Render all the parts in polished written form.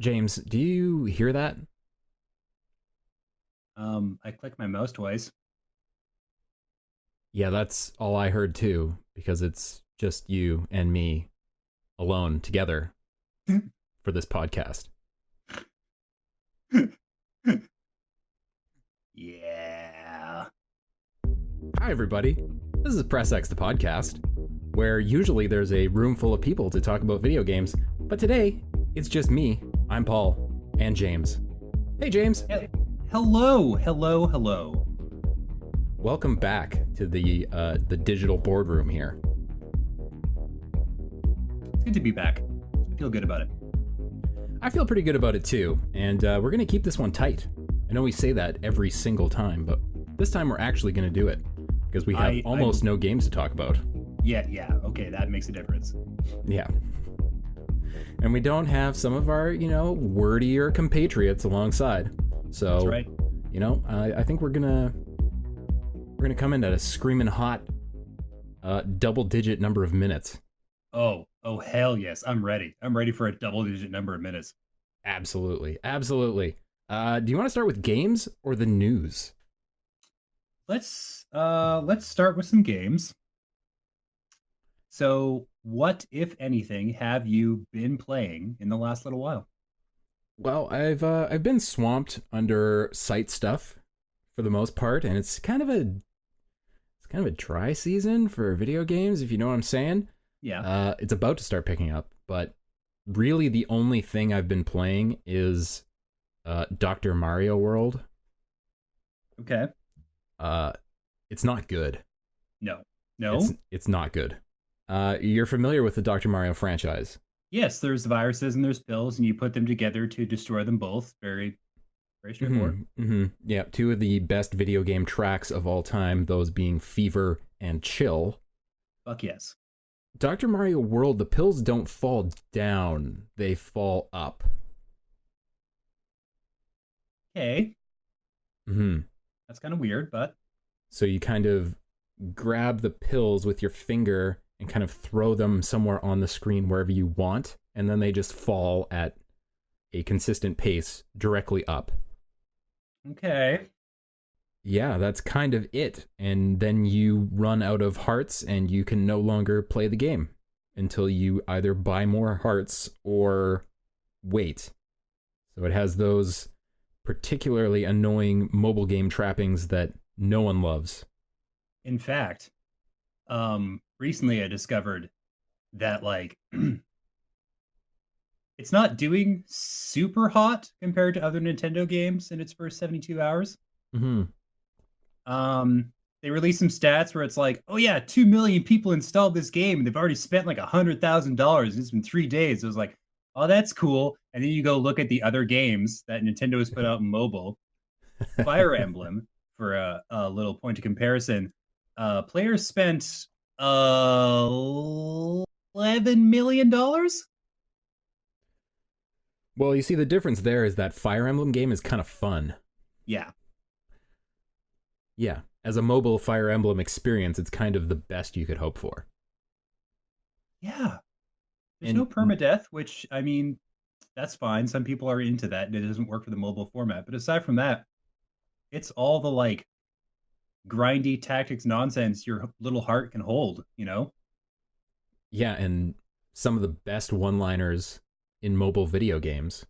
James, do you hear that? I click my mouse twice. Yeah, that's all I heard too, because it's just you and me alone together for this podcast. Yeah. Hi, everybody. This is Press X, the podcast, where usually there's a room full of people to talk about video games, but today it's just me. I'm Paul and James. Hey, James. Hello, hello, hello. Welcome back to the digital boardroom here. It's good to be back. I feel good about it. I feel pretty good about it too, and we're gonna keep this one tight. I know we say that every single time, but this time we're actually gonna do it because we have almost no games to talk about. Yeah. Okay, that makes a difference. Yeah. And we don't have some of our, wordier compatriots alongside. So, That's right. I think we're gonna come in at a screaming hot, double-digit number of minutes. Oh, hell yes. I'm ready. I'm ready for a double-digit number of minutes. Absolutely. Do you want to start with games or the news? Let's start with some games. So, what, if anything, have you been playing in the last little while? Well, I've been swamped under site stuff for the most part, and it's kind of a dry season for video games, if you know what I'm saying. Yeah. It's about to start picking up, but really the only thing I've been playing is Dr. Mario World. Okay. It's not good. No. No. It's not good. You're familiar with the Dr. Mario franchise? Yes, there's viruses and there's pills, and you put them together to destroy them both. Very, very straightforward. Yeah, two of the best video game tracks of all time, those being Fever and Chill. Fuck yes. Dr. Mario World, the pills don't fall down, they fall up. Okay. Mm-hmm. That's kind of weird, but So you kind of grab the pills with your finger and kind of throw them somewhere on the screen wherever you want, and then they just fall at a consistent pace directly up. okay. Yeah, that's kind of it. And then you run out of hearts and you can no longer play the game until you either buy more hearts or wait. So it has those particularly annoying mobile game trappings that no one loves. In fact, recently I discovered that it's not doing super hot compared to other Nintendo games in its first 72 hours. Mm-hmm. They released some stats where it's like, oh yeah, 2 million people installed this game and they've already spent like $100,000. It's been 3 days. It was like, oh, that's cool. And then you go look at the other games that Nintendo has put out in mobile. Fire Emblem, for a little point of comparison, players spent $11 million. Well, you see, the difference there is that Fire Emblem game is kind of fun. Yeah. Yeah, as a mobile Fire Emblem experience, it's kind of the best you could hope for. Yeah. There's And no permadeath, which, I mean, that's fine. Some people are into that and it doesn't work for the mobile format. But aside from that, it's all the grindy tactics nonsense your little heart can hold, you know? yeah, and some of the best one-liners in mobile video games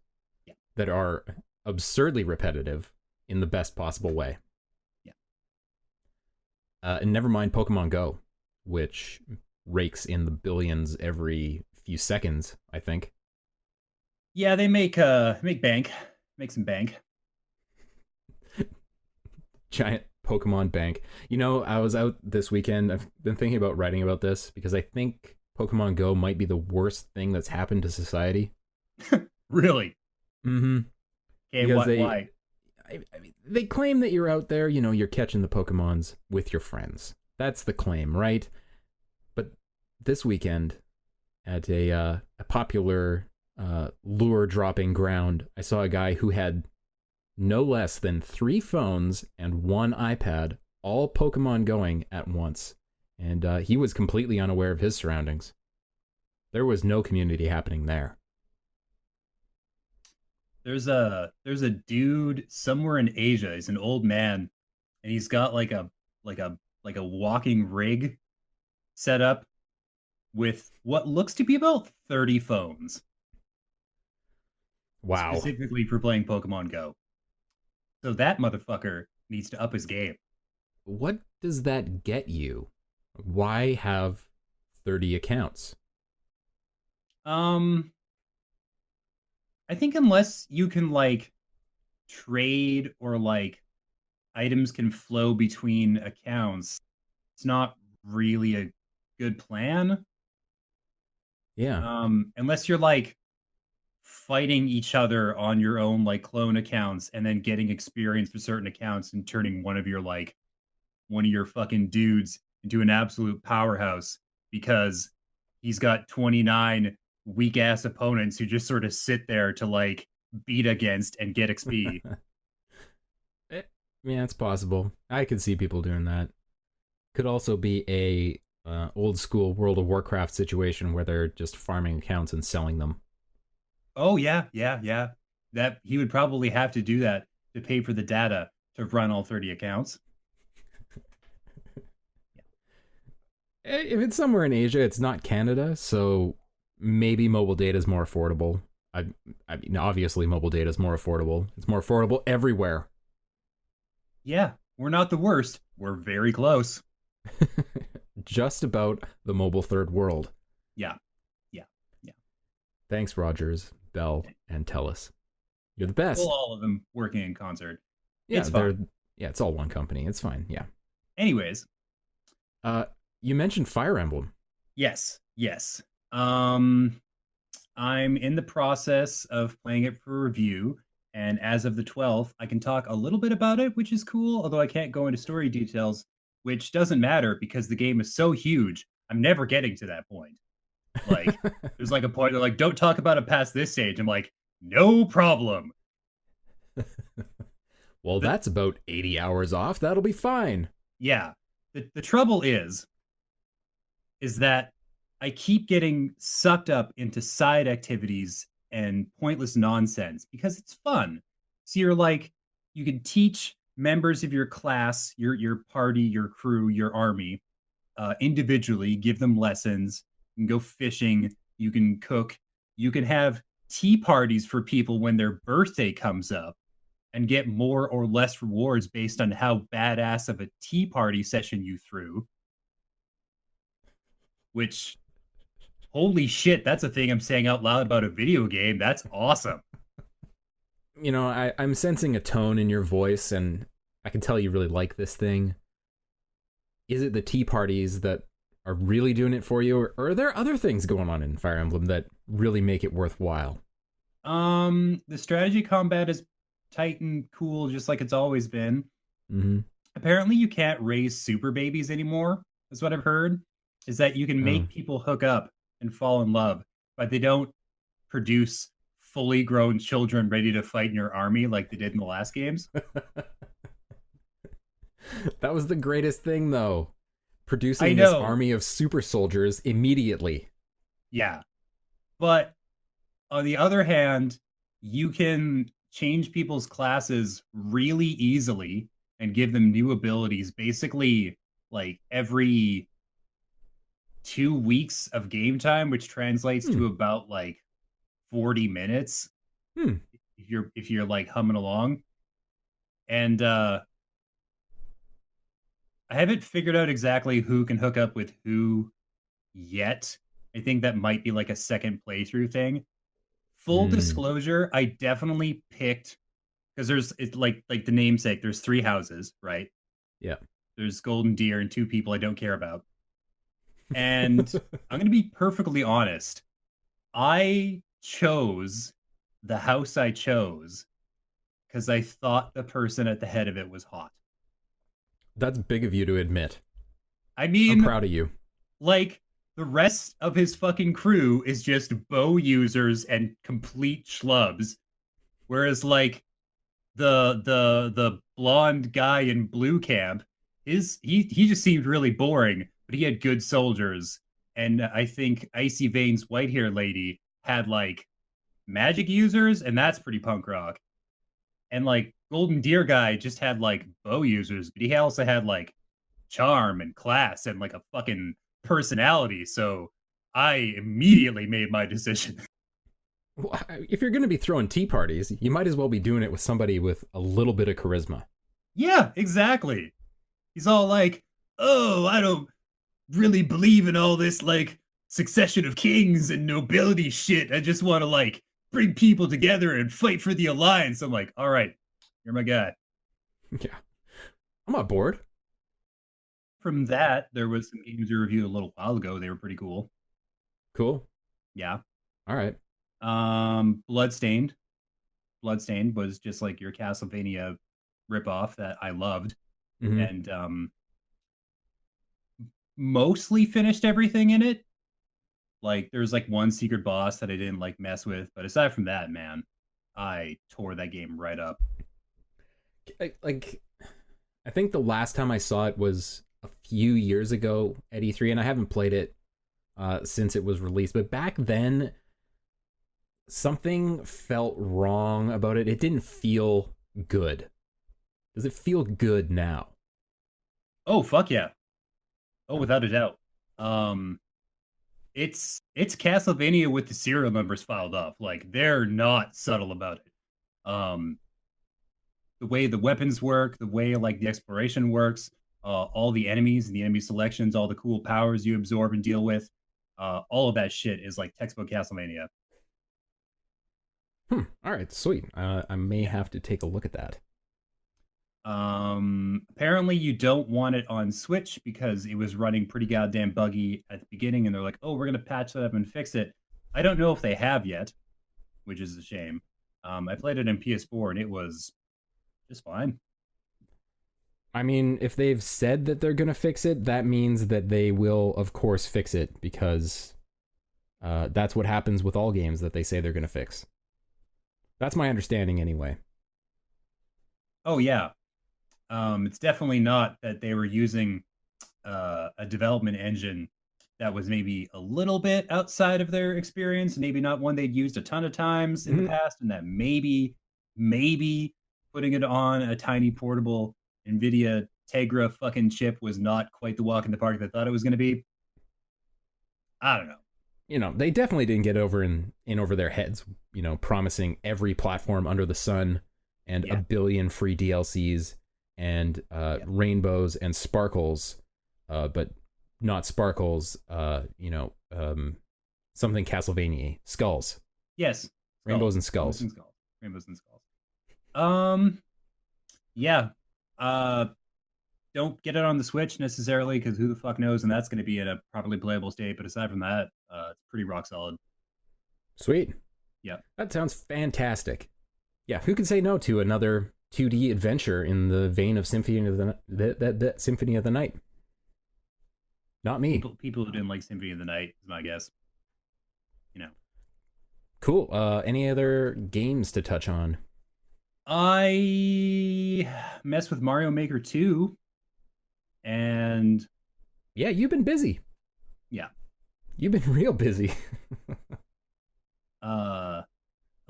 Yeah. that are absurdly repetitive in the best possible way. Yeah. And never mind Pokemon Go, which rakes in the billions every few seconds, I think. Yeah, they make bank. Make some bank. Giant Pokemon bank. I was out this weekend. I've been thinking about writing about this because I think Pokemon Go might be the worst thing that's happened to society. Really? Mm-hmm. Okay, Because why? I mean, they claim that you're out there, you're catching the Pokemons with your friends. That's the claim, right? But this weekend, at a popular lure dropping ground, I saw a guy who had no less than 3 phones and 1 iPad, all Pokemon going at once. And he was completely unaware of his surroundings. There was no community happening there. There's a dude somewhere in Asia. He's an old man, and he's got like a like a walking rig set up with what looks to be about 30 phones, Wow. specifically for playing Pokemon Go. So that motherfucker needs to up his game. What does that get you? Why have 30 accounts? Um, I think unless you can like trade or like items can flow between accounts, it's not really a good plan. Yeah. Unless you're like fighting each other on your own like clone accounts and then getting experience for certain accounts and turning one of your fucking dudes into an absolute powerhouse because he's got 29 weak ass opponents who just sort of sit there to like beat against and get XP. Eh, yeah, it's possible. I could see people doing that. Could also be a old school World of Warcraft situation where they're just farming accounts and selling them. Oh yeah, yeah. That he would probably have to do that to pay for the data to run all 30 accounts. If it's somewhere in Asia, it's not Canada, so maybe mobile data is more affordable. I, I mean, obviously, mobile data is more affordable. It's more affordable everywhere. Yeah, we're not the worst. We're very close. Just about the mobile third world. Yeah, yeah, yeah. Thanks, Rogers, Bell, and Telus. You're the Well, best. all of them working in concert. Yeah, It's fine. they're yeah, it's all one company. It's fine. Yeah. Anyways, Uh, you mentioned Fire Emblem. yes. Um, I'm in the process of playing it for review, and as of the 12th, I can talk a little bit about it, which is cool, although I can't go into story details, which doesn't matter because the game is so huge. I'm never getting to that point. Like, there's like a point where like, don't talk about it past this stage. I'm like, no problem. Well, The that's about 80 hours off. That'll be fine. yeah. The trouble is that I keep getting sucked up into side activities and pointless nonsense because it's fun. So you're like, you can teach members of your class, your party, your crew, your army, individually, give them lessons. You can go fishing. You can cook. You can have tea parties for people when their birthday comes up and get more or less rewards based on how badass of a tea party session you threw, which holy shit, that's a thing I'm saying out loud about a video game. That's awesome. I'm sensing a tone in your voice, and I can tell you really like this thing. Is it the tea parties that are really doing it for you, or are there other things going on in Fire Emblem that really make it worthwhile? The strategy combat is tight and cool, just like it's always been. Mm-hmm. Apparently, you can't raise super babies anymore. Is what I've heard. Is that you can Oh. make people hook up and fall in love, but they don't produce fully grown children ready to fight in your army like they did in the last games. That was the greatest thing, though. I Producing this know, army of super soldiers immediately. yeah, but on the other hand, you can change people's classes really easily and give them new abilities basically like every 2 weeks of game time, which translates Hmm. to about like 40 minutes Hmm. if you're like humming along. And I haven't figured out exactly who can hook up with who yet. I think that might be like a second playthrough thing. Full Hmm. disclosure, I definitely picked because there's it's like the namesake. There's three houses, right? Yeah. There's Golden Deer and two people I don't care about. And I'm gonna be perfectly honest. I chose the house I chose because I thought the person at the head of it was hot. That's big of you to admit. I I'm mean, proud of you. like the rest of his fucking crew is just bow users and complete schlubs. Whereas like the blonde guy in blue camp, he just seemed really boring, but he had good soldiers. And I think Icy Veins white hair lady had like magic users, and that's pretty punk rock. And like Golden Deer guy just had like bow users, but he also had like charm and class and like a fucking personality. So I immediately made my decision. Well, if you're going to be throwing tea parties, you might as well be doing it with somebody with a little bit of charisma. Yeah, exactly. He's all like, "Oh, I don't really believe in all this like succession of kings and nobility shit. I just want to like bring people together and fight for the alliance." I'm like, "All right, you're my guy." Yeah, I'm on board. From that, there was some games we reviewed a little while ago. They were pretty cool. Cool. Yeah. All right. Bloodstained. Bloodstained was just like your Castlevania ripoff that I loved. Mm-hmm. And mostly finished everything in it. Like there's like one secret boss that I didn't like mess with, but aside from that, man, I tore that game right up. Like, I think the last time I saw it was a few years ago at E3, and I haven't played it since it was released. But back then, something felt wrong about it. It didn't feel good. Does it feel good now? Oh fuck yeah. Oh, without a doubt. Um it's Castlevania with the serial numbers filed off. Like they're not subtle about it. Um the way the weapons work, the way like the exploration works, all the enemies and the enemy selections, all the cool powers you absorb and deal with, all of that shit is like textbook Castlevania. All right, sweet. I may have to take a look at that. Apparently you don't want it on Switch because it was running pretty goddamn buggy at the beginning, and they're like, "Oh, we're gonna patch that up and fix it." I don't know if they have yet, which is a shame. I played it in PS4 and it was just fine. I mean, if they've said that they're gonna fix it, that means that they will, of course, fix it because that's what happens with all games that they say they're gonna fix. That's my understanding, anyway. Oh yeah, it's definitely not that they were using a development engine that was maybe a little bit outside of their experience, maybe not one they'd used a ton of times in the Mm-hmm. past, and that maybe putting it on a tiny portable NVIDIA Tegra fucking chip was not quite the walk in the park they thought it was going to be. I don't know. You know, they definitely didn't get in over their heads. You know, promising every platform under the sun and a Yeah, billion free DLCs and yeah. rainbows and sparkles, but not sparkles. Something Castlevania skulls, Yes. rainbows Skulls. and Rainbows skulls. and skulls. Rainbows and skulls. Um, yeah. Uh, don't get it on the Switch necessarily because who the fuck knows, and that's going to be in a properly playable state. But aside from that, it's pretty rock solid. Sweet. Yeah. That sounds fantastic. Yeah, who could say no to another 2D adventure in the vein of Symphony of the Symphony of the Night? Not me. People who didn't like Symphony of the Night is my guess. You know, Cool. Any other games to touch on? I messed with Mario Maker 2, and Yeah, you've been busy. yeah, You've been real busy. I'm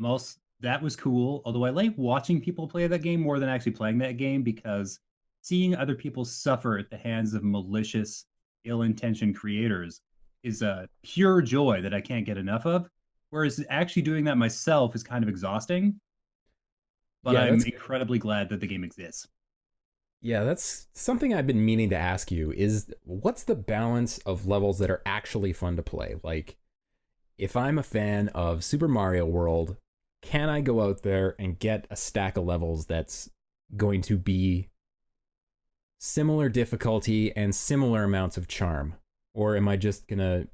also that was cool. Although I like watching people play that game more than actually playing that game because seeing other people suffer at the hands of malicious, ill-intentioned creators is a pure joy that I can't get enough of. Whereas actually doing that myself is kind of exhausting. But Yeah, I'm that's incredibly glad that the game exists. yeah, that's something I've been meaning to ask you is what's the balance of levels that are actually fun to play? Like if I'm a fan of Super Mario World, can I go out there and get a stack of levels that's going to be similar difficulty and similar amounts of charm? Or am I just gonna,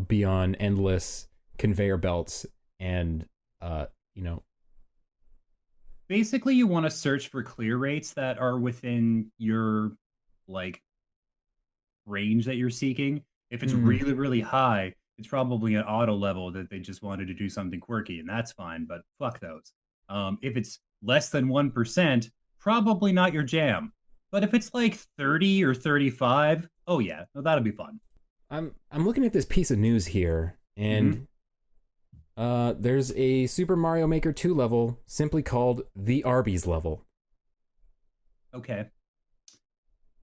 be on endless conveyor belts and uh, you know, Basically, you want to search for clear rates that are within your like range that you're seeking. If it's mm, really, really high, it's probably an auto level that they just wanted to do something quirky, and that's fine, but fuck those. If it's less than 1%, probably not your jam. But if it's like 30 or 35, oh yeah, no, that'll be fun. I'm looking at this piece of news here Hmm. and There's a Super Mario Maker 2 level simply called the Arby's level. Okay.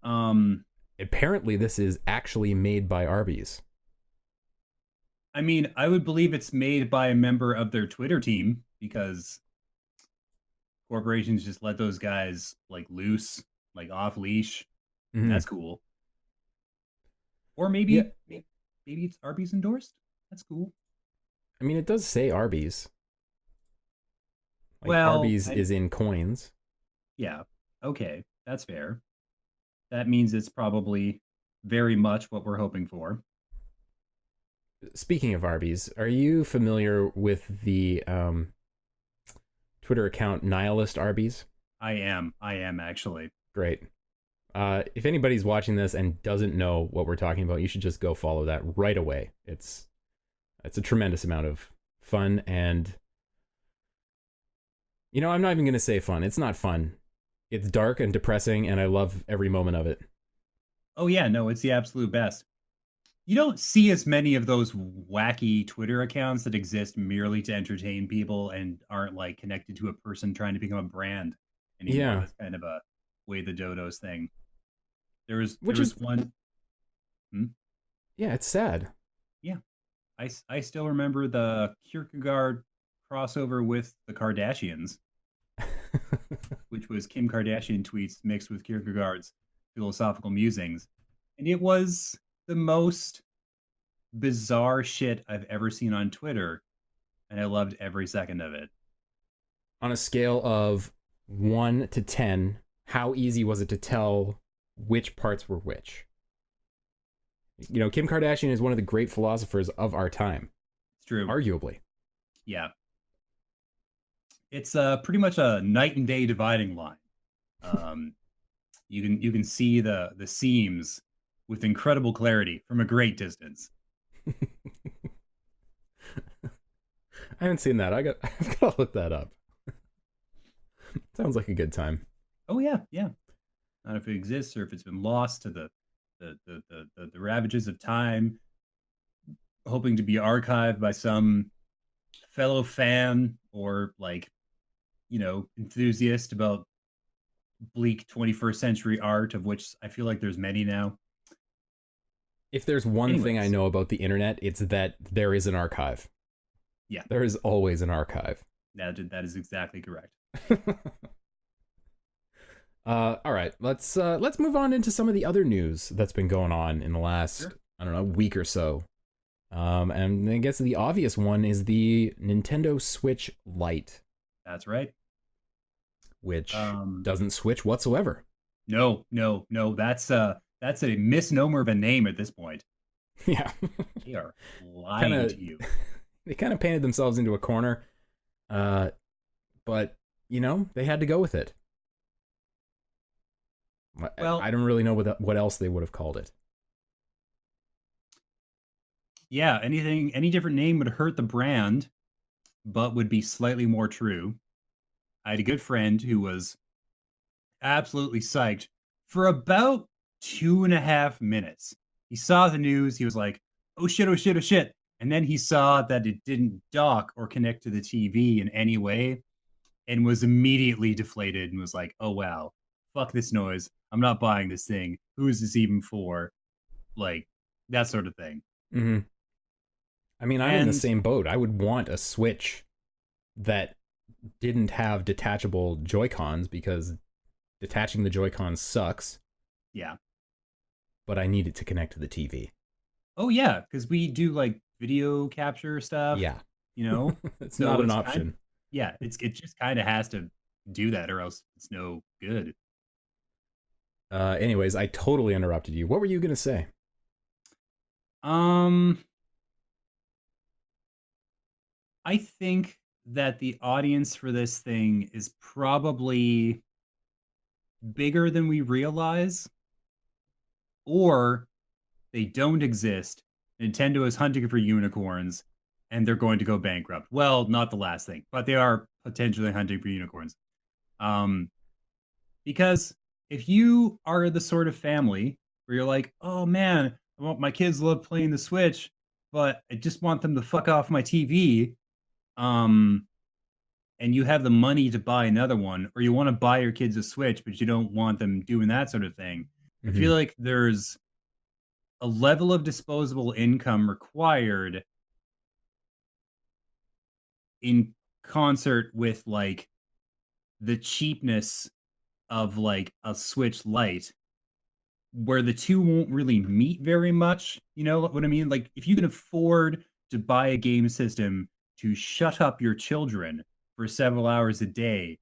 Um, Apparently, this is actually made by Arby's. I mean, I would believe it's made by a member of their Twitter team because corporations just let those guys like loose, like off leash. Mhm. That's cool. Or Yeah, maybe it's Arby's endorsed. That's cool. I mean, it does say Arby's. Like, Well, Arby's is in coins. yeah, okay, that's fair. That means it's probably very much what we're hoping for. Speaking of Arby's, are you familiar with the Twitter account Nihilist Arby's? I am actually. Great. If anybody's watching this and doesn't know what we're talking about, you should just go follow that right away. It's a tremendous amount of fun, and I'm not even gonna say fun. It's not fun. It's dark and depressing, and I love every moment of it. Oh yeah, no, it's the absolute best. You don't see as many of those wacky Twitter accounts that exist merely to entertain people and aren't like connected to a person trying to become a brand anymore. Yeah, That's kind of a way the dodos thing. There which was is one. Hmm? yeah, it's sad. Yeah, I still remember the Kierkegaard crossover with the Kardashians, which was Kim Kardashian tweets mixed with Kierkegaard's philosophical musings, and it was the most bizarre shit I've ever seen on Twitter, and I loved every second of it. On a scale of 1 to 10, how easy was it to tell which parts were which? Kim Kardashian is one of the great philosophers of our time, It's true. arguably. Yeah. It's pretty much a night and day dividing line. Um, you can see the seams with incredible clarity from a great distance. I haven't seen that. I've got to look that up. Sounds like a good time. Oh yeah, yeah. Not if it exists or if it's been lost to the ravages of time, hoping to be archived by some fellow fan or like enthusiast about bleak 21st century art, of which I feel like there's many now. If there's one thing I Anyways, know about the internet, it's that there is an archive. yeah, There is always an archive. that is exactly correct. All right, let's move on into some of the other news that's been going on in the last, Sure. I don't know, week or so. And I guess the obvious one is the Nintendo Switch Lite, That's right. which Um, doesn't switch whatsoever. no, no, no. That's a misnomer of a name at this point. Yeah, They are kind lying of to you. they kind of painted themselves into a corner. Uh, but they had to go with it. Well, I don't really know what else they would have called it. yeah, any different name would hurt the brand, but would be slightly more true. I had a good friend who was absolutely psyched for about 2.5 minutes. He saw the news. He was like, oh shit, oh shit, oh shit. And then he saw that it didn't dock or connect to the TV in any way and was immediately deflated and was like, oh wow, fuck this noise. I'm not buying this thing. Who is this even for? Like, that sort of thing. Mm-hmm. I mean, I'm in the And same boat. I would want a Switch that didn't have detachable Joy-Cons because detaching the Joy-Cons sucks, yeah. but I need it to connect to the TV. Oh yeah, because we do like video capture stuff, Yeah, you know? it's not So an it's kind option. yeah, it just kind of has to do that or else it's no good. Anyways, I totally interrupted you. What were you gonna say? Um, I think that the audience for this thing is probably bigger than we realize, or they don't exist. Nintendo is hunting for unicorns and they're going to go bankrupt. Well, not the last thing, but they are potentially hunting for unicorns. Um, because if you are the sort of family where you're like, oh man, I want my kids love playing the Switch, but I just want them to fuck off my TV. um, and you have the money to buy another one, or you want to buy your kids a Switch, but you don't want them doing that sort of thing. I Hmm. feel like there's a level of disposable income required in concert with like the cheapness of like a Switch Lite, where the two won't really meet very much. You know what I mean? Like if you can afford to buy a game system to shut up your children for several hours a day,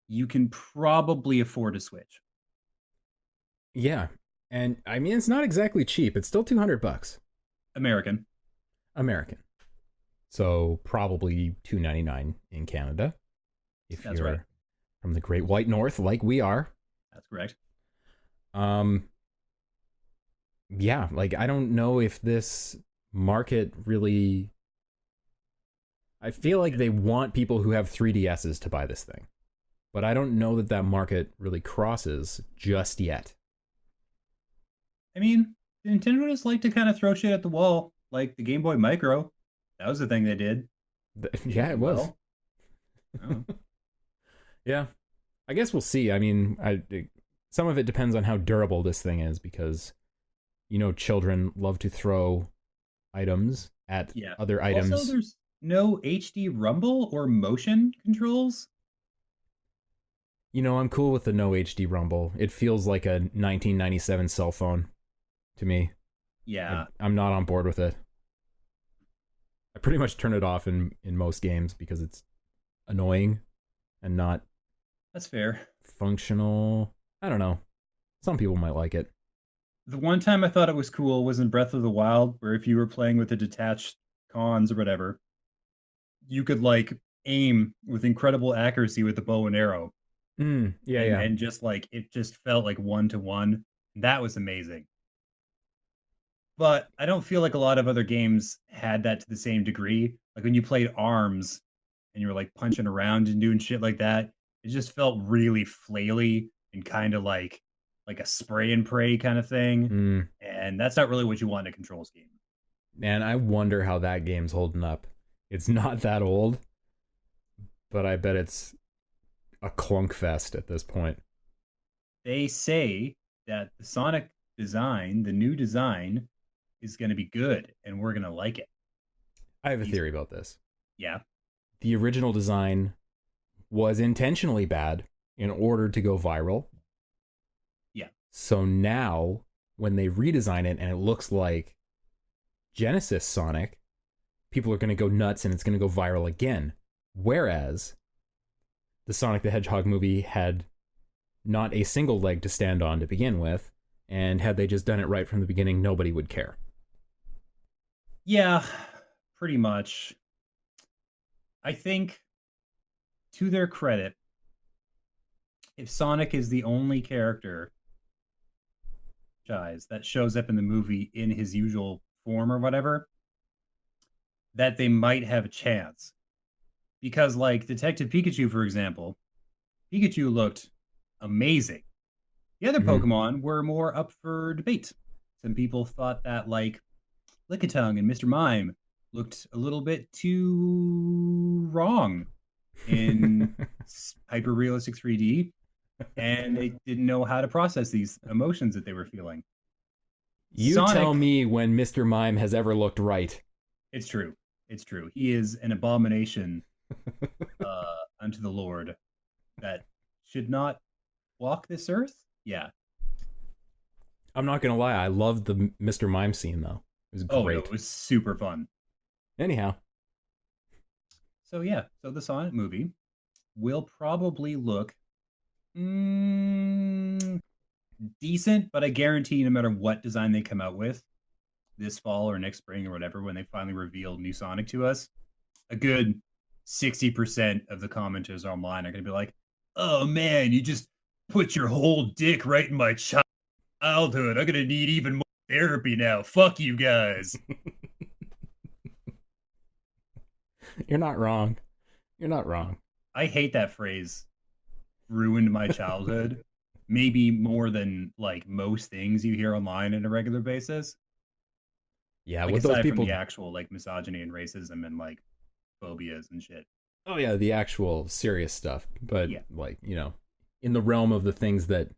you can probably afford a Switch. Yeah, and I mean it's not exactly cheap. It's still $200 American. American. So probably 299 in Canada if That's right. you're from the Great White North, like we are. That's correct. Um, yeah, like I don't know if this market really. I feel like they want people who have 3DSs to buy this thing, but I don't know that that market really crosses just yet. I mean, Nintendo just like to kind of throw shit at the wall, like the Game Boy Micro. That was the thing they did. Didn't Yeah, it do was. well. Oh. Yeah, I guess we'll see. I mean, some of it depends on how durable this thing is because children love to throw items at Yeah. other Also, items. there's no HD rumble or motion controls. I'm cool with the no HD rumble. It feels like a 1997 cell phone to me. Yeah, I'm not on board with it. I pretty much turn it off in most games because it's annoying and not that's fair. functional. I don't know. Some people might like it. The one time I thought it was cool was in Breath of the Wild, where if you were playing with the detached cons or whatever, you could like aim with incredible accuracy with the bow and arrow, Yeah, and yeah. just like it just felt like one to one. That was amazing. But I don't feel like a lot of other games had that to the same degree. Like when you played Arms and you were like punching around and doing shit like that, it just felt really flaily and kind of like a spray and pray kind of thing. Mm. And that's not really what you want in a controls game. Man, I wonder how that game's holding up. It's not that old, but I bet it's a clunk fest at this point. They say that the Sonic design, the new design, is going to be good and we're going to like it. I have a These, theory about this. yeah, The original design was intentionally bad in order to go viral. yeah, So now, when they redesign it and it looks like Genesis Sonic, people are going to go nuts and it's going to go viral again. Whereas the Sonic the Hedgehog movie had not a single leg to stand on to begin with, and had they just done it right from the beginning, nobody would care. yeah, pretty much. I think to their credit, if Sonic is the only character that shows up in the movie in his usual form or whatever, that they might have a chance. Because, like Detective Pikachu, for example, Pikachu looked amazing. The other Mm-hmm. Pokemon were more up for debate. Some people thought that, like, Lickitung and Mr. Mime looked a little bit too wrong in hyper realistic 3D, and they didn't know how to process these emotions that they were feeling. You tell Sonic, me when Mr. Mime has ever looked right. it's true. It's true. He is an abomination unto the Lord that should not walk this earth. Yeah. I'm not gonna lie, I loved the Mr. Mime scene though. It was Oh no, it great. was super fun. Anyhow, So yeah, so the Sonic movie will probably look mm, decent, but I guarantee no matter what design they come out with this fall or next spring or whatever, when they finally reveal new Sonic to us, a good 60% of the commenters online are going to be like, oh man, you just put your whole dick right in my childhood. I'm going to need even more therapy now. Fuck you guys. you're not wrong. You're not wrong. I hate that phrase, ruined my childhood. Maybe more than like most things you hear online on a regular basis. Yeah, Like what those aside from people the actual like misogyny and racism and like phobias and shit. Oh yeah, the actual serious stuff. But Yeah, like, in the realm of the things that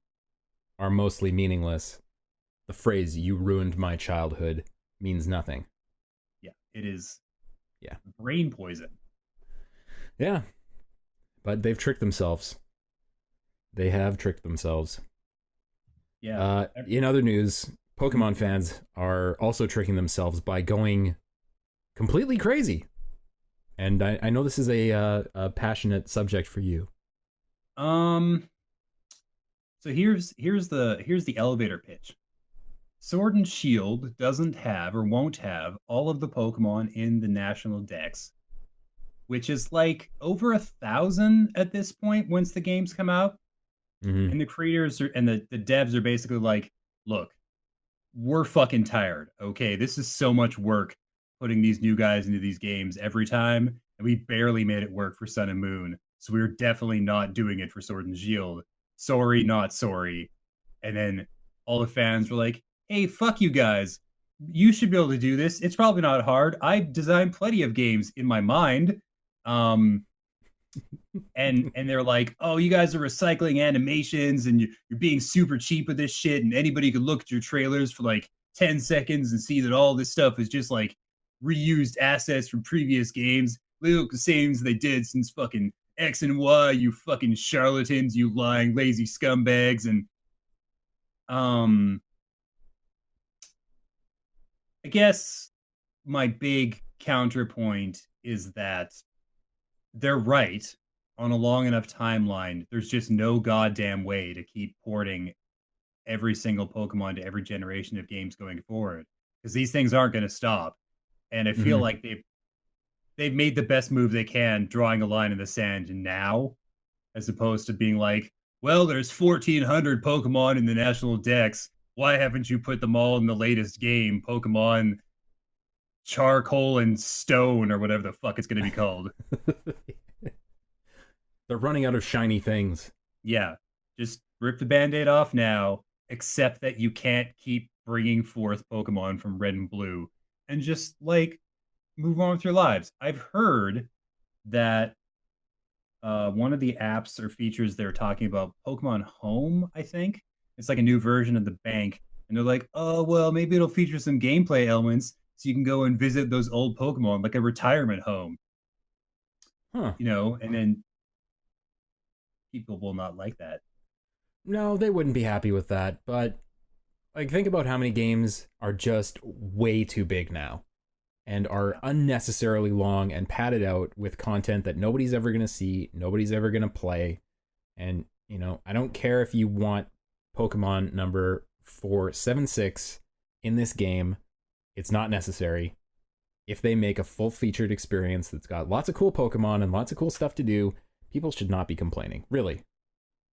are mostly meaningless, the phrase "you ruined my childhood" means nothing. yeah, it is Yeah. brain poison. Yeah. But they've tricked themselves. They have tricked themselves. Yeah. In other news, Pokemon fans are also tricking themselves by going completely crazy. And I know this is a passionate subject for you. Um. So here's the elevator pitch. Sword and Shield doesn't have or won't have all of the Pokemon in the national dex, which is like over 1,000 at this point once the games come out. Mm-hmm. And the creators are, and the devs are basically like, look, we're fucking tired. Okay, this is so much work putting these new guys into these games every time, and we barely made it work for Sun and Moon. So we are definitely not doing it for Sword and Shield. Sorry, not sorry. And then all the fans were like, "Hey, fuck you guys. You should be able to do this. It's probably not hard. I've designed plenty of games in my mind." Um, and they're like, "Oh, you guys are recycling animations and you're being super cheap with this shit, and anybody could look at your trailers for like 10 seconds and see that all this stuff is just like reused assets from previous games. They look the same as they did since fucking X and Y, you fucking charlatans, you lying lazy scumbags." And um I guess my big counterpoint is that they're right. On a long enough timeline, there's just no goddamn way to keep porting every single Pokemon to every generation of games going forward, because these things aren't going to stop. And I feel Mm-hmm. like they've made the best move they can, drawing a line in the sand now, as opposed to being like, well, there's 1,400 Pokemon in the national dex. Why haven't you put them all in the latest game, Pokemon Charcoal and Stone, or whatever the fuck it's going to be called? They're running out of shiny things. Yeah, just rip the band-aid off now, accept that you can't keep bringing forth Pokemon from Red and Blue, and just like move on with your lives. I've heard that one of the apps or features they're talking about, Pokemon Home, I think it's like a new version of the bank, and they're like, oh well, maybe it'll feature some gameplay elements so you can go and visit those old Pokemon like a retirement home, Huh. and then people will not like that. No, they wouldn't be happy with that, but like think about how many games are just way too big now and are Yeah. unnecessarily long and padded out with content that nobody's ever going to see, nobody's ever going to play. And, I don't care if you want Pokemon number 476 in this game, it's not necessary. If they make a full featured experience that's got lots of cool Pokemon and lots of cool stuff to do, people should not be complaining. Really,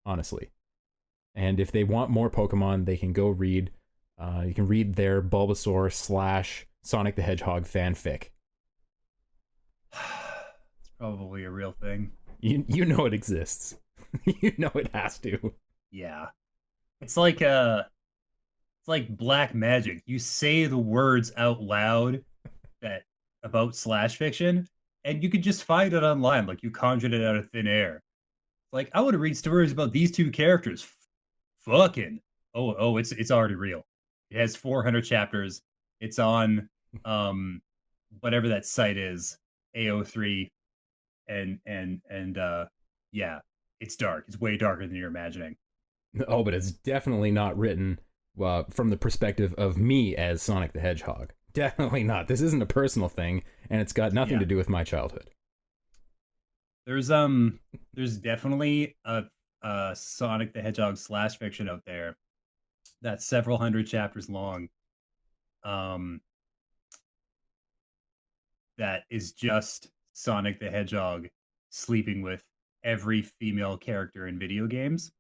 honestly. And if they want more Pokemon, they can go read. You can read their Bulbasaur slash Sonic the Hedgehog fanfic. It's probably a real thing. You know it exists. You know it has to. Yeah. It's like black magic. You say the words out loud that about slash fiction, and you could just find it online. Like you conjured it out of thin air. Like I want to read stories about these two characters. Fucking it's already real. It has 400 chapters. It's on whatever that site is, AO3, and yeah, it's dark. It's way darker than you're imagining. Oh, but it's definitely not written from the perspective of me as Sonic the Hedgehog. Definitely not. This isn't a personal thing, and it's got nothing Yeah. to do with my childhood. There's definitely a Sonic the Hedgehog slash fiction out there that's several hundred chapters long. Um, that is just Sonic the Hedgehog sleeping with every female character in video games.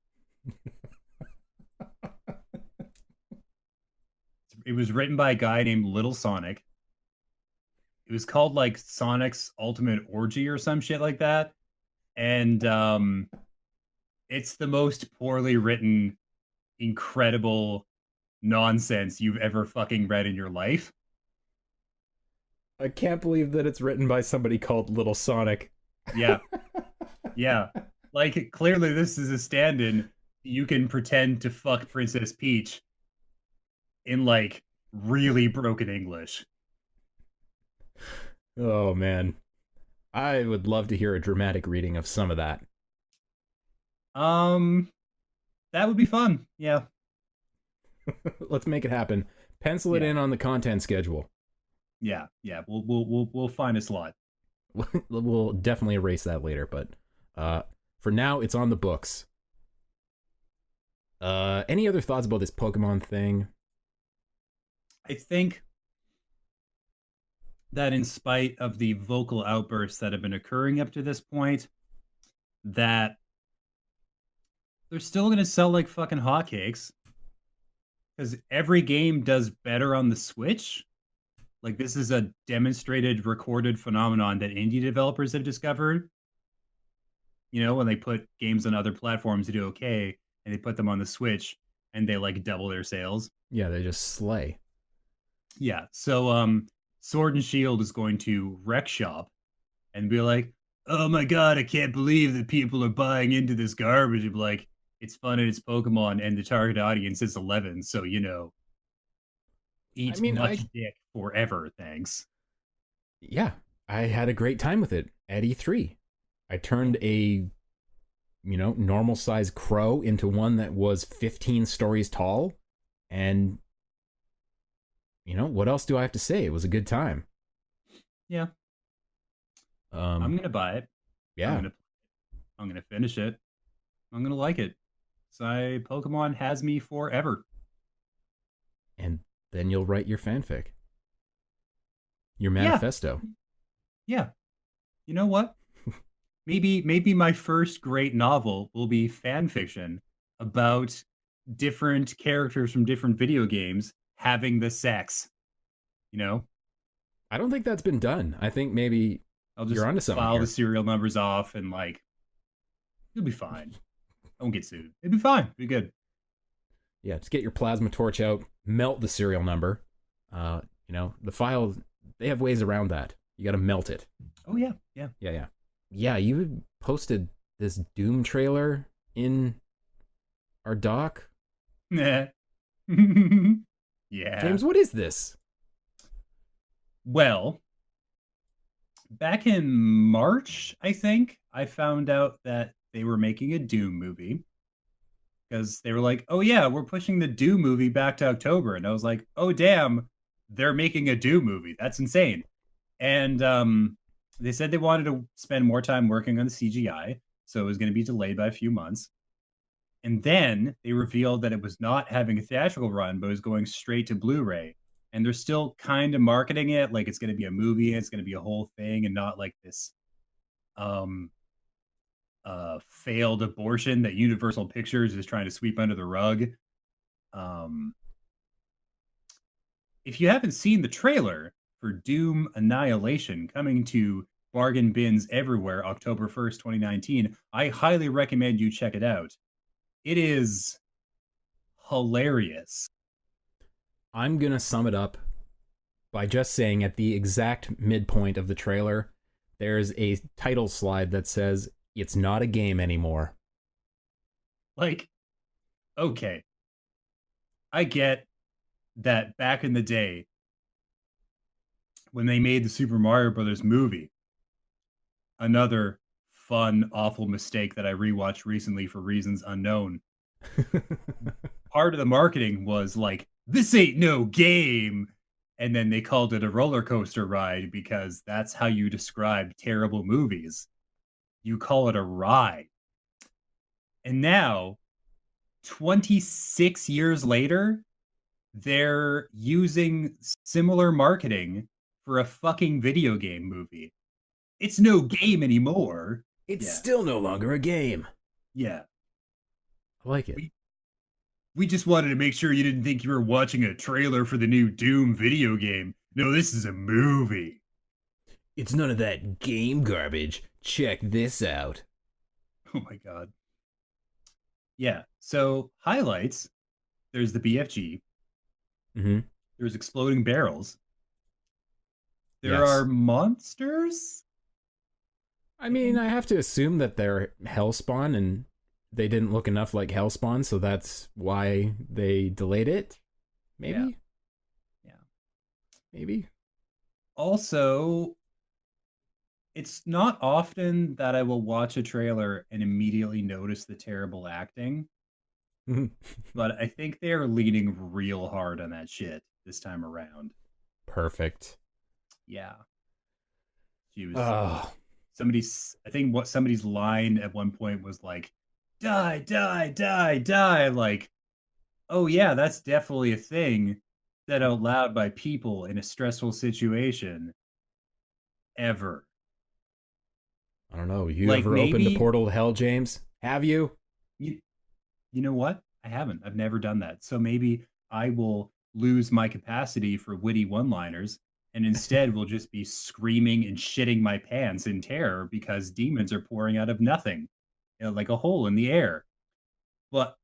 It was written by a guy named Little Sonic. It was called like Sonic's Ultimate Orgy or some shit like that. And it's the most poorly written, incredible nonsense you've ever fucking read in your life. I can't believe that it's written by somebody called Little Sonic. Yeah, yeah. Like clearly this is a stand-in. You can pretend to fuck Princess Peach in like really broken English. Oh man, I would love to hear a dramatic reading of some of that. Um, that would be fun. Yeah, Let's make it happen. Pencil it yeah, in on the content schedule. yeah, yeah. We'll find a slot. We'll definitely erase that later, but uh, for now, it's on the books. Any other thoughts about this Pokemon thing? I think that in spite of the vocal outbursts that have been occurring up to this point, that they're still going to sell like fucking hotcakes because every game does better on the Switch. Like this is a demonstrated, recorded phenomenon that indie developers have discovered. You know, when they put games on other platforms to do okay, and they put them on the Switch, and they like double their sales. Yeah, they just slay. Yeah. So, Sword and Shield is going to wreck shop and be like, "Oh my god, I can't believe that people are buying into this garbage." And be like, it's fun and it's Pokemon, and the target audience is 11, so I eat mean, much dick forever. Thanks. yeah, I had a great time with it at E3. I turned a normal size crow into one that was 15 stories tall, and what else do I have to say? It was a good time. Yeah, I'm Um, gonna buy it. I'm yeah, gonna I'm gonna finish it. I'm gonna like it. So Pokemon has me forever. and then you'll write your fanfic, your Yeah, manifesto. yeah. You know what? Maybe my first great novel will be fan fiction about different characters from different video games having the sex. You know, I don't think that's been done. I think maybe I'll you're just onto something file the here. serial numbers off and like it'll be fine. I won't get sued. It'll be fine. It'll be good. Yeah, just get your plasma torch out, melt the serial number. The file, they have ways around that. You got to melt it. Oh yeah, yeah. Yeah, yeah. Yeah, you posted this Doom trailer in our doc. Nah. Yeah. James, what is this? Well, back in March, I think, I found out that they were making a Doom movie because they were like, "Oh yeah, we're pushing the Doom movie back to October," and I was like, "Oh damn, they're making a Doom movie. That's insane." And they said they wanted to spend more time working on the CGI, so it was going to be delayed by a few months. And then they revealed that it was not having a theatrical run, but it was going straight to Blu-ray. And they're still kind of marketing it like it's going to be a movie, it's going to be a whole thing, and not like this um failed abortion that Universal Pictures is trying to sweep under the rug. Um, if you haven't seen the trailer for Doom Annihilation coming to bargain bins everywhere October 1st, 2019, I highly recommend you check it out. It is hilarious. I'm going to sum it up by just saying at the exact midpoint of the trailer, there's a title slide that says, "It's not a game anymore." Like, okay, I get that back in the day when they made the Super Mario Brothers movie, another fun, awful mistake that I rewatched recently for reasons unknown. Part of the marketing was like, this ain't no game. And then they called it a roller coaster ride because that's how you describe terrible movies. You call it a ride. And now, 26 years later, they're using similar marketing for a fucking video game movie. It's no game anymore. It's Yeah, still no longer a game. yeah. I like it. We just wanted to make sure you didn't think you were watching a trailer for the new Doom video game. No, this is a movie. It's none of that game garbage. Check this out. Oh my god. Yeah. So highlights. There's the BFG. Mm-hmm. There's exploding barrels. There are Yes. monsters? I mean, I have to assume that they're Hellspawn and they didn't look enough like Hellspawn, so that's why they delayed it. Yeah. Maybe? Yeah. Maybe? Also, it's not often that I will watch a trailer and immediately notice the terrible acting, but I think they are leaning real hard on that shit this time around. Perfect. Yeah. She was Oh, somebody's I think what somebody's line at one point was like, die, die, die, die. Like, oh yeah, that's definitely a thing said out loud by people in a stressful situation ever. I don't know. You Like ever opened a maybe portal to hell, James? Have you? you you know what? I haven't. I've never done that. So maybe I will lose my capacity for witty one-liners and instead will just be screaming and shitting my pants in terror because demons are pouring out of nothing, like a hole in the air. But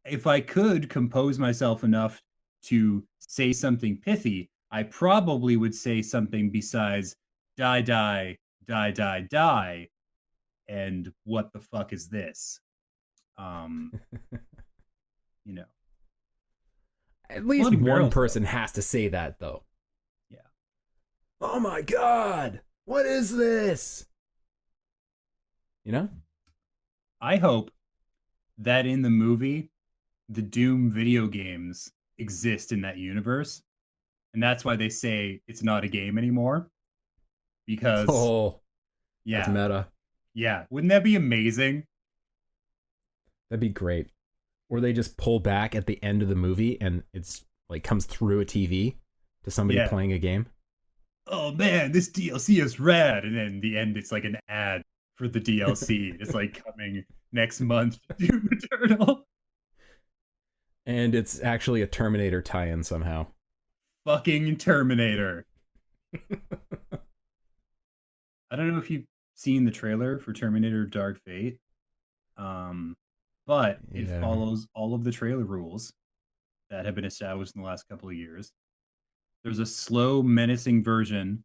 if I could compose myself enough to say something pithy, I probably would say something besides die, die, die, die, die, and what the fuck is this? Um, you know, At a lot least of one barrels though. person has to say that, though. Yeah. Oh my god! What is this? You know? I hope that in the movie, the Doom video games exist in that universe. And that's why they say it's not a game anymore. Because, Oh, that's yeah, meta. yeah. Wouldn't that be amazing? That'd be great. Or they just pull back at the end of the movie and it's like comes through a TV to somebody Yeah. playing a game. Oh man, this DLC is rad. And then the end, it's like an ad for the DLC. It's like coming next month, Doom Eternal. And it's actually a Terminator tie-in somehow. Fucking Terminator. I don't know if you've seen the trailer for Terminator Dark Fate, um, but it Yeah. follows all of the trailer rules that have been established in the last couple of years. There's a slow, menacing version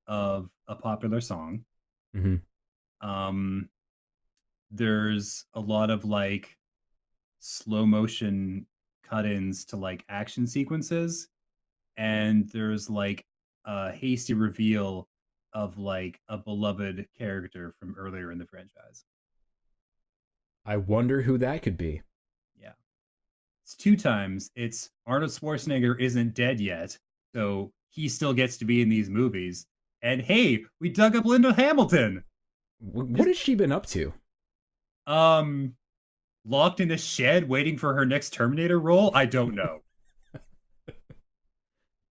of a popular song. Mm-hmm. Um, there's a lot of like slow motion cut-ins to like action sequences, and there's like a hasty reveal of like a beloved character from earlier in the franchise. I wonder who that could be. Yeah. It's two times. It's Arnold Schwarzenegger isn't dead yet, so he still gets to be in these movies. And hey, we dug up Linda Hamilton. What Just has she been up to? um locked in a shed waiting for her next Terminator role? I don't know.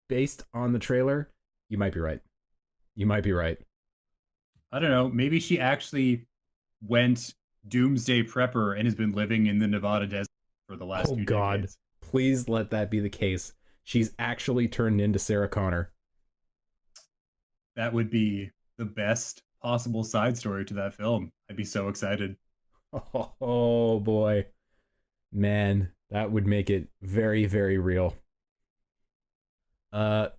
Based on the trailer, you might be right. You might be right. I don't know. Maybe she actually went doomsday prepper and has been living in the Nevada desert for the last Oh two god. decades. Please let that be the case. She's actually turned into Sarah Connor. That would be the best possible side story to that film. I'd be so excited. Oh boy. Man, that would make it very, very real. Uh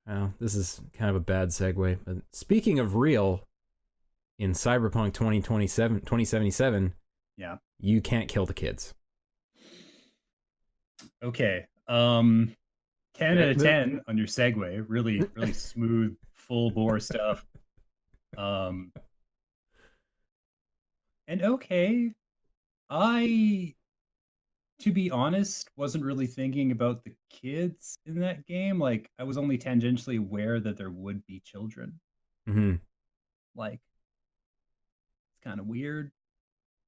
well, this is kind of a bad segue. But speaking of real, in Cyberpunk 2077, Yeah. you can't kill the kids. Okay. 10 out of 10 on your segue. Really, really smooth, full bore stuff. Um, and okay, I, to be honest, wasn't really thinking about the kids in that game. Like, I was only tangentially aware that there would be children. Mm-hmm. Like, it's kind of weird,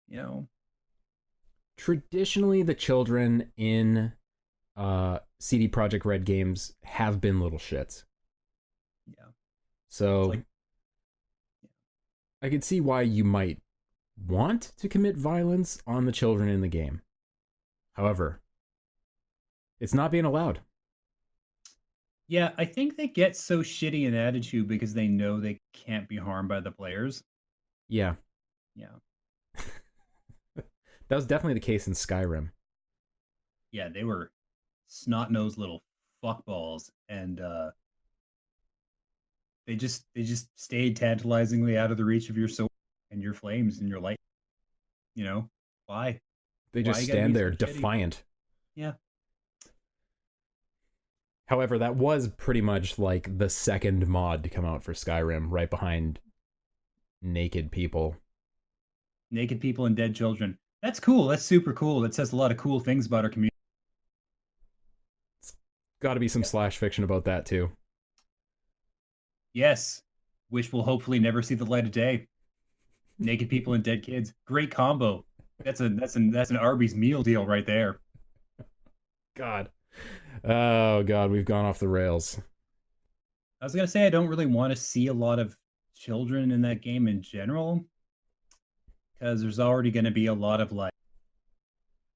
you know? Traditionally, the children in CD Projekt Red games have been little shits. Yeah. It's So like, I could see why you might want to commit violence on the children in the game. However, it's not being allowed. yeah, I think they get so shitty an attitude because they know they can't be harmed by the players. Yeah, Yeah. that was definitely the case in Skyrim. Yeah, they were snot-nosed little fuckballs. And they just stayed tantalizingly out of the reach of your sword and your flames and your light. You know why? They Why just you gotta be stand so there shitty? defiant. Yeah. However, that was pretty much like the second mod to come out for Skyrim, right behind naked people. Naked people and dead children. That's cool. That's super cool. That says a lot of cool things about our community. Got to be some Yep. slash fiction about that too. Yes. Which will hopefully never see the light of day. Naked people and dead kids. Great combo. That's an Arby's meal deal right there. God. Oh God, we've gone off the rails. I was gonna say I don't really want to see a lot of children in that game in general, because there's already gonna be a lot of like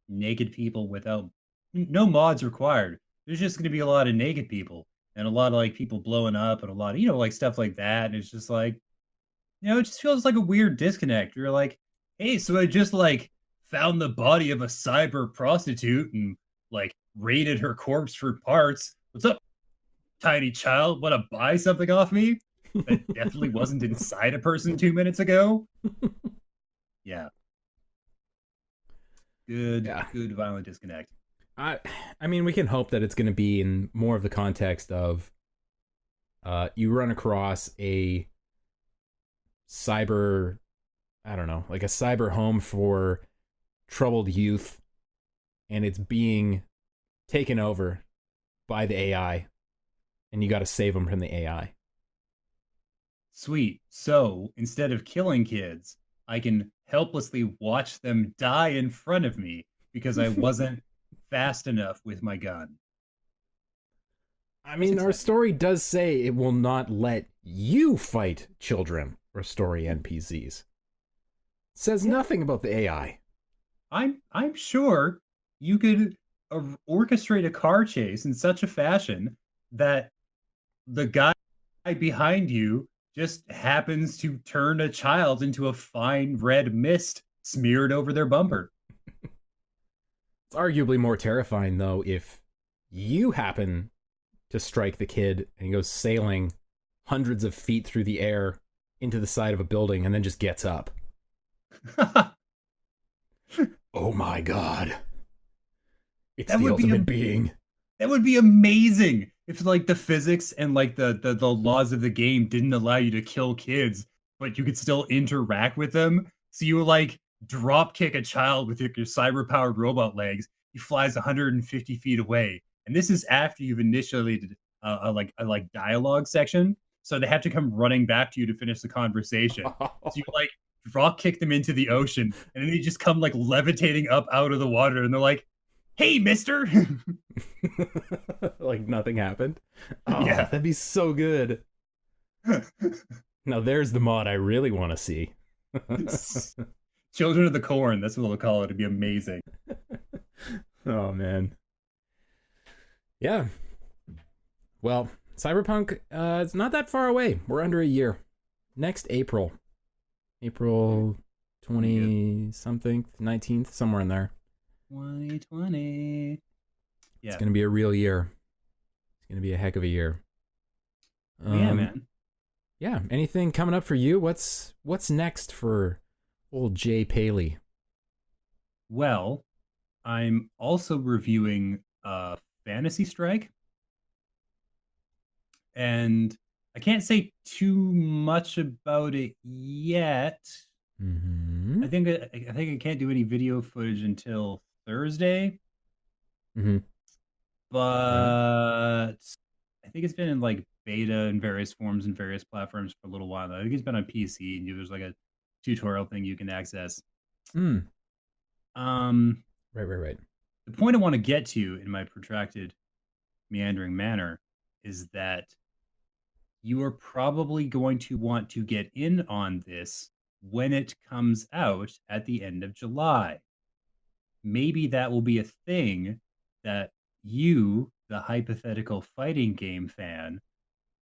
naked people without no mods required. There's just gonna be a lot of naked people and a lot of like people blowing up and a lot of like stuff like that. And it's just like, it just feels like a weird disconnect. You're like, hey, so I just like found the body of a cyber prostitute and like raided her corpse for parts. What's up, tiny child? Want to buy something off me? That definitely wasn't inside a person 2 minutes ago. Yeah, good, Yeah. good violent disconnect. I I mean we can hope that it's going to be in more of the context of you run across a cyber, I don't know, like a cyber home for troubled youth, and it's being taken over by the AI, and you got to save them from the AI. Sweet. So instead of killing kids, I can helplessly watch them die in front of me because I wasn't fast enough with my gun. I That's mean, our exciting. story does say it will not let you fight children or story NPCs. It says Yeah, nothing about the AI. I'm sure you could orchestrate a car chase in such a fashion that the guy behind you just happens to turn a child into a fine red mist smeared over their bumper. It's arguably more terrifying, though, if you happen to strike the kid and he goes sailing hundreds of feet through the air into the side of a building and then just gets up. that Oh my god. It's the would be ultimate being. that would be amazing if like the physics and like the laws of the game didn't allow you to kill kids, but you could still interact with them. So you like drop kick a child with your cyber powered robot legs. He flies 150 feet away, and this is after you've initiated a dialogue section. So they have to come running back to you to finish the conversation. So you like drop kick them into the ocean, and then they just come like levitating up out of the water, and they're like, "Hey, Mister." Like nothing happened. Oh, Yeah. that'd be so good. Now there's the mod I really want to see. Children of the Corn, that's what they'll call it. It'd be amazing. Oh man. Yeah. Well, Cyberpunk, it's not that far away. We're under a year. Next April. April Gonna be good. 20 something, 19th, somewhere in there. 2020. It's Yeah. going to be a real year. It's going to be a heck of a year. Oh yeah, Um man. yeah, anything coming up for you? What's next for old Jay Paley? Well, I'm also reviewing Fantasy Strike, and I can't say too much about it yet. Mhm. I think I can't do any video footage until Thursday, Mhm. Right. but I think it's been in like beta in various forms and various platforms for a little while now. I think it's been on PC and there's like a tutorial thing you can access. Mm. Um, Right, right, right. the point I want to get to in my protracted, meandering manner is that you are probably going to want to get in on this when it comes out at the end of July. Maybe that will be a thing that you, the hypothetical fighting game fan,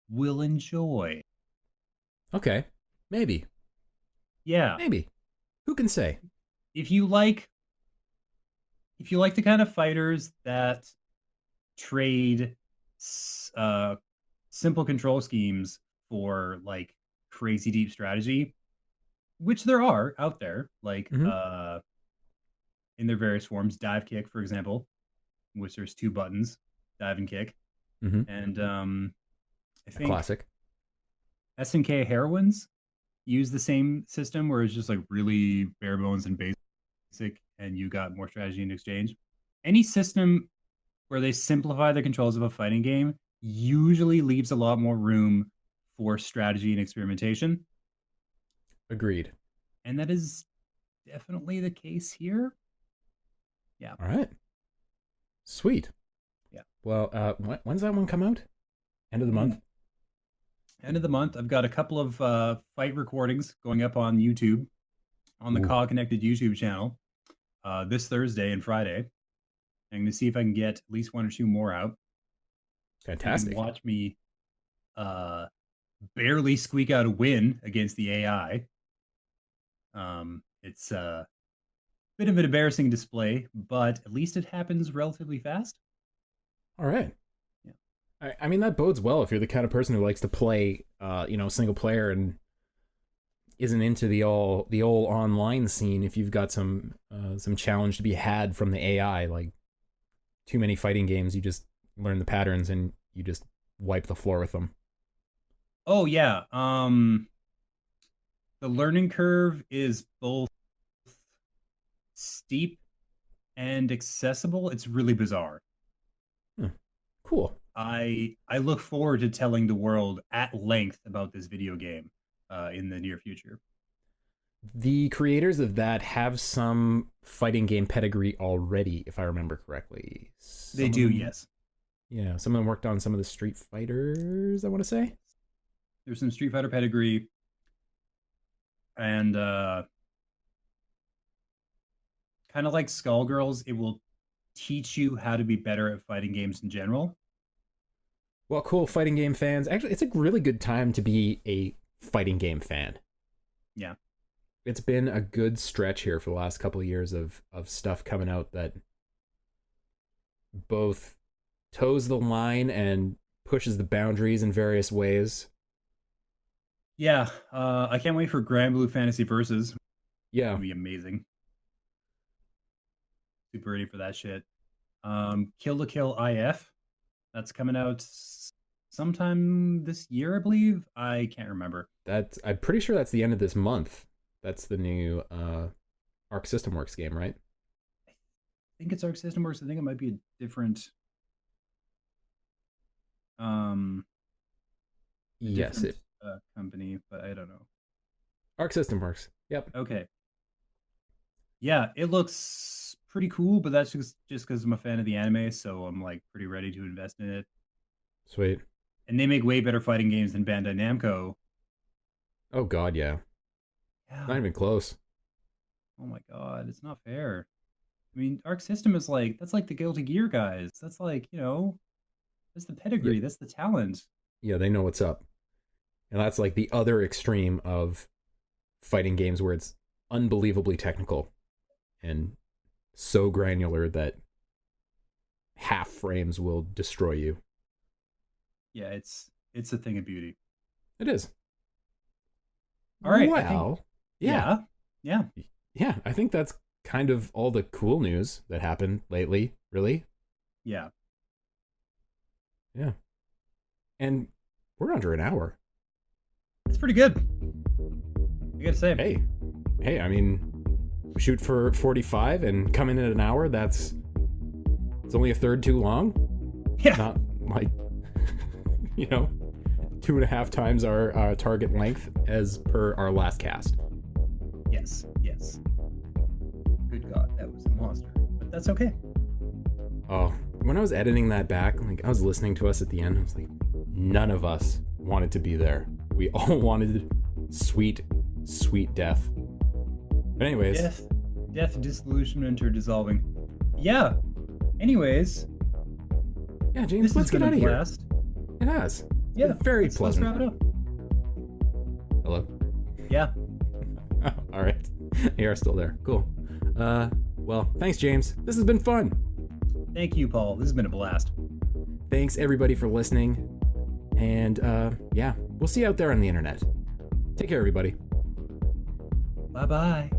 will enjoy. Okay. Maybe. Yeah. Maybe. Who can say? If you like if you like the kind of fighters that trade uh simple control schemes for like crazy deep strategy, which there are out there, like in their various forms. Dive kick, for example, which there's two buttons, dive and kick. And I A think classic. SNK Heroines use the same system where it's just like really bare bones and basic, and you got more strategy in exchange. Any system where they simplify the controls of a fighting game usually leaves a lot more room for strategy and experimentation. Agreed. And that is definitely the case here. Yeah. All right. Sweet. Yeah. Well, when's that one come out? End of the month? End of the month. I've got a couple of fight recordings going up on YouTube, on the COGconnected YouTube channel, this Thursday and Friday. I'm going to see if I can get at least one or two more out. Fantastic. You can watch me barely squeak out a win against the AI. It's a bit of an embarrassing display, but at least it happens relatively fast. All right. Yeah. I mean, that bodes well if you're the kind of person who likes to play, single player and isn't into the old online scene. If you've got some challenge to be had from the AI, like too many fighting games, you just learn the patterns and you just wipe the floor with them. Oh yeah. The learning curve is both steep and accessible. It's really bizarre. Cool. I look forward to telling the world at length about this video game in the near future. The creators of that have some fighting game pedigree already, if I remember correctly. They do, yes. Yeah, some of them worked on some of the Street Fighters, I want to say. There's some Street Fighter pedigree. And kind of like Skullgirls, it will teach you how to be better at fighting games in general. Well, cool, fighting game fans. Actually, it's a really good time to be a fighting game fan. Yeah. It's been a good stretch here for the last couple of years of stuff coming out that both toes the line and pushes the boundaries in various ways. Yeah, I can't wait for Grand Blue Fantasy Versus. Yeah. It'll be amazing. Super ready for that shit. Kill to Kill IF. That's coming out sometime this year, I believe. I can't remember. I'm pretty sure that's the end of this month. That's the new Arc System Works game, right? I think it's Arc System Works. I think it might be a different yes, company, but I don't know. Arc System Works. Yep. Okay. Yeah, it looks pretty cool, but that's just because I'm a fan of the anime, so I'm like pretty ready to invest in it. Sweet. And they make way better fighting games than Bandai Namco. Oh god, yeah. Not even close. Oh my god, it's not fair. I mean, Arc System is that's like the Guilty Gear guys. That's like, that's the pedigree, yeah. That's the talent. Yeah, they know what's up. And that's like the other extreme of fighting games where it's unbelievably technical and so granular that half frames will destroy you. Yeah, it's a thing of beauty. It is. All right. Well, yeah. Yeah, I think that's kind of all the cool news that happened lately, really. Yeah. Yeah. And we're under an hour. It's pretty good. I gotta say. Hey, I mean, we shoot for 45 and come in at an hour. It's only a third too long. Yeah. Not like, 2.5 times our target length as per our last cast. Yes. Good God, that was a monster. But that's okay. Oh, when I was editing that back, like I was listening to us at the end, I was like, none of us wanted to be there. We all wanted sweet, sweet death. But anyways. Death, disillusionment, or dissolving. Yeah. Anyways. Yeah, James, let's get out of here. It has. Yeah. Very pleasant. Let's wrap it up. Hello? Yeah. All right. You are still there. Cool. Well, thanks, James. This has been fun. Thank you, Paul. This has been a blast. Thanks, everybody, for listening. And, yeah, We'll see you out there on the internet. Take care, everybody. Bye-bye.